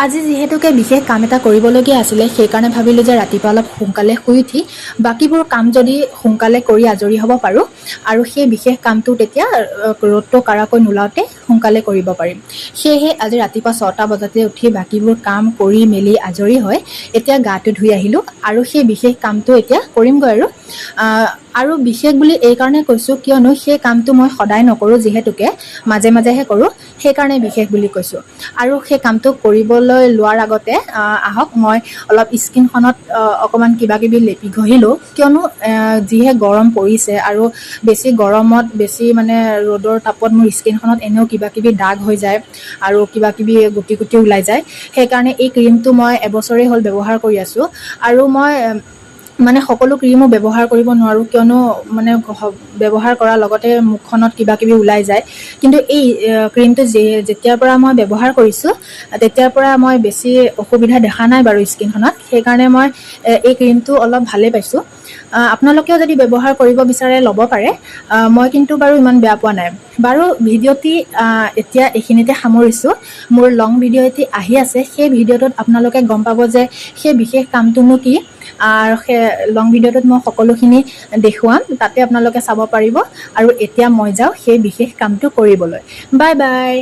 আজি যিহেতুকে বিশেষ কাম এটা কৰিবলগীয়া আছিলে সেইকাৰণে ভাবিলোঁ যে ৰাতিপুৱা অলপ সোনকালে শুই উঠি বাকীবোৰ কাম যদি সোনকালে কৰি আজৰি হ'ব পাৰোঁ আৰু সেই বিশেষ কামটো তেতিয়া ৰ'দটো কাৰাকৈ নোলাওঁতে সোনকালে কৰিব পাৰিম। সেয়েহে আজি ৰাতিপুৱা 6টা বজাতে উঠি বাকীবোৰ কাম কৰি মেলি আজৰি হৈ এতিয়া গাটো ধুই আহিলোঁ আৰু সেই বিশেষ কামটো এতিয়া কৰিমগৈ আৰু বিশেষ বুলি এইকাৰণে কৈছোঁ কিয়নো সেই কামটো মই সদায় নকৰোঁ, যিহেতুকে মাজে মাজেহে কৰোঁ, সেইকাৰণে বিশেষ বুলি কৈছোঁ। আৰু সেই কামটো কৰিবলৈ লোৱাৰ আগতে আহক মই অলপ স্কিনখনত অকণমান কিবা কিবি লেপি ঘঁহি লওঁ, কিয়নো যিহে গৰম পৰিছে আৰু বেছি গৰমত বেছি মানে ৰ'দৰ তাপত মোৰ স্কিনখনত এনেও কিবা কিবি দাগ হৈ যায় আৰু কিবা কিবি গুটি গুটি ওলাই যায়। সেইকাৰণে এই ক্ৰীমটো মই এবছৰেই হ'ল ব্যৱহাৰ কৰি আছোঁ আৰু মই মানে সকলো ক্ৰীমো ব্যৱহাৰ কৰিব নোৱাৰোঁ, কিয়নো মানে ব্যৱহাৰ কৰাৰ লগতে মুখখনত কিবা কিবি ওলাই যায়। কিন্তু এই ক্ৰীমটো যেতিয়াৰ পৰা মই ব্যৱহাৰ কৰিছোঁ তেতিয়াৰ পৰা মই বেছি অসুবিধা দেখা নাই বাৰু স্কিনখনত, সেইকাৰণে মই এই ক্ৰীমটো অলপ ভালেই পাইছোঁ। আপোনালোকেও যদি ব্যৱহাৰ কৰিব বিচাৰে ল'ব পাৰে, মই কিন্তু বাৰু ইমান বেয়া পোৱা নাই। বাৰু ভিডিঅ'টি এতিয়া এইখিনিতে সামৰিছোঁ। মোৰ লং ভিডিঅ' এটি আহি আছে, সেই ভিডিঅ'টোত আপোনালোকে গম পাব যে সেই বিশেষ কামটোনো কি, আৰু সেই লং ভিডিঅ'টোত মই সকলোখিনি দেখুৱাম, তাতে আপোনালোকে চাব পাৰিব। আৰু এতিয়া মই যাওঁ সেই বিশেষ কামটো কৰিবলৈ। Bye bye.